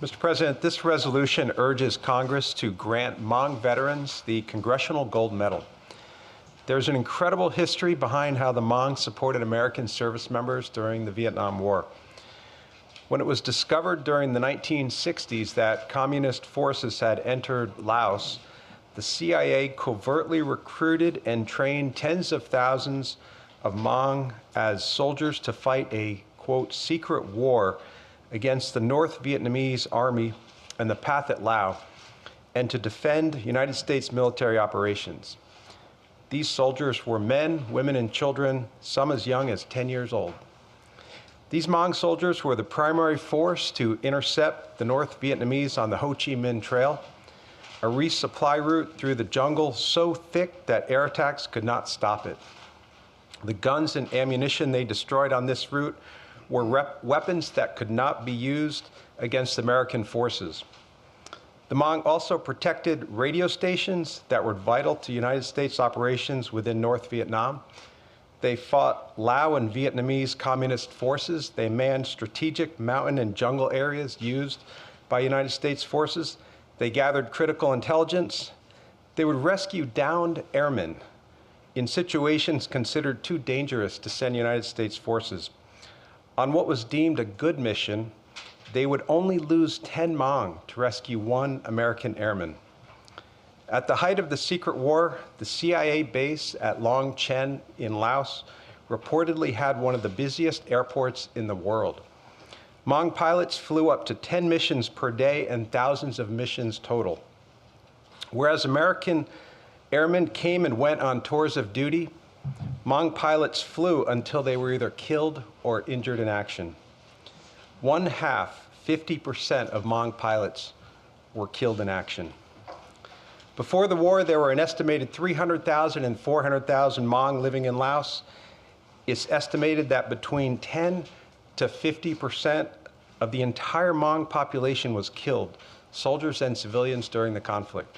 Mr. President, this resolution urges Congress to grant Hmong veterans the Congressional Gold Medal. There's an incredible history behind how the Hmong supported American service members during the Vietnam War. When it was discovered during the 1960s that communist forces had entered Laos, the CIA covertly recruited and trained tens of thousands of Hmong as soldiers to fight a, quote, secret war against the North Vietnamese Army and the Pathet Lao, and to defend United States military operations. These soldiers were men, women, and children, some as young as 10 years old. These Hmong soldiers were the primary force to intercept the North Vietnamese on the Ho Chi Minh Trail, a resupply route through the jungle so thick that air attacks could not stop it. The guns and ammunition they destroyed on this route were weapons that could not be used against American forces. The Hmong also protected radio stations that were vital to United States operations within North Vietnam. They fought Lao and Vietnamese communist forces. They manned strategic mountain and jungle areas used by United States forces. They gathered critical intelligence. They would rescue downed airmen in situations considered too dangerous to send United States forces. On what was deemed a good mission, they would only lose 10 Hmong to rescue one American airman. At the height of the secret war, the CIA base at Long Chen in Laos reportedly had one of the busiest airports in the world. Hmong pilots flew up to 10 missions per day and thousands of missions total. Whereas American airmen came and went on tours of duty, Hmong pilots flew until they were either killed or injured in action. 50% of Hmong pilots were killed in action. Before the war, there were an estimated 300,000 and 400,000 Hmong living in Laos. It's estimated that between 10 to 50% of the entire Hmong population was killed, soldiers and civilians, during the conflict.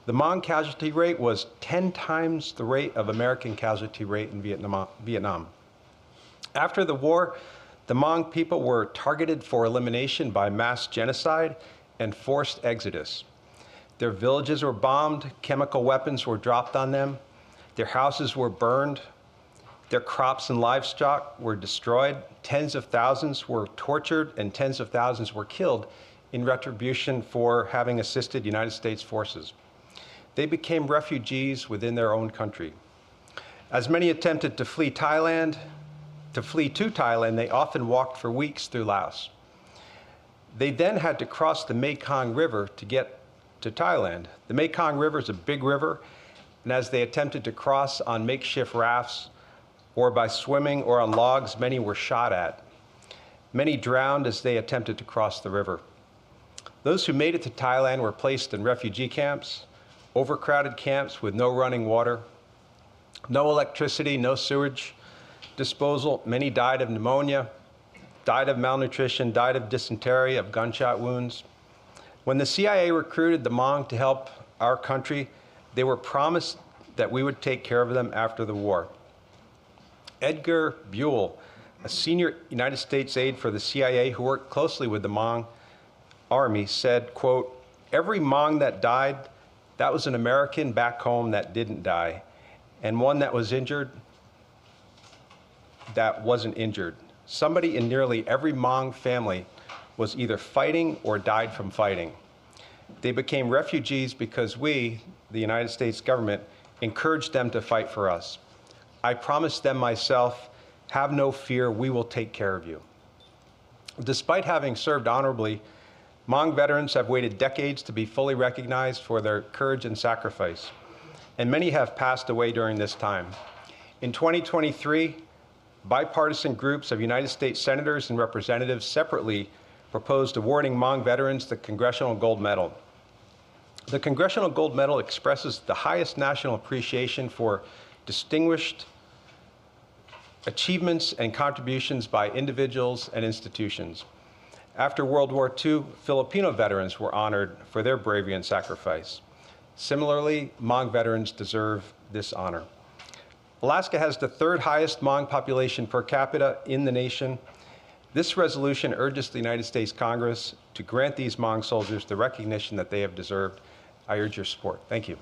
The Hmong casualty rate was 10 times the rate of American casualty rate in Vietnam. After the war, the Hmong people were targeted for elimination by mass genocide and forced exodus. Their villages were bombed, chemical weapons were dropped on them, their houses were burned, their crops and livestock were destroyed, tens of thousands were tortured, and tens of thousands were killed in retribution for having assisted United States forces. They became refugees within their own country. As many attempted to flee to Thailand, they often walked for weeks through Laos. They then had to cross the Mekong River to get to Thailand. The Mekong River is a big river, and as they attempted to cross on makeshift rafts or by swimming or on logs, many were shot at. Many drowned as they attempted to cross the river. Those who made it to Thailand were placed in refugee camps, overcrowded camps with no running water, no electricity, no sewage disposal. Many died of pneumonia, died of malnutrition, died of dysentery, of gunshot wounds. When the CIA recruited the Hmong to help our country, they were promised that we would take care of them after the war. Edgar Buell, a senior United States aide for the CIA who worked closely with the Hmong army, said, quote, "Every Hmong that died, that was an American back home that didn't die, and one that was injured that wasn't injured. Somebody in nearly every Hmong family was either fighting or died from fighting. They became refugees because we, the United States government, encouraged them to fight for us. I promised them myself, have no fear, we will take care of you." Despite having served honorably, Hmong veterans have waited decades to be fully recognized for their courage and sacrifice, and many have passed away during this time. In 2023, bipartisan groups of United States senators and representatives separately proposed awarding Hmong veterans the Congressional Gold Medal. The Congressional Gold Medal expresses the highest national appreciation for distinguished achievements and contributions by individuals and institutions. After World War II, Filipino veterans were honored for their bravery and sacrifice. Similarly, Hmong veterans deserve this honor. Alaska has the third highest Hmong population per capita in the nation, This resolution urges the United States Congress to grant these Hmong soldiers the recognition that they have deserved. I urge your support. Thank you.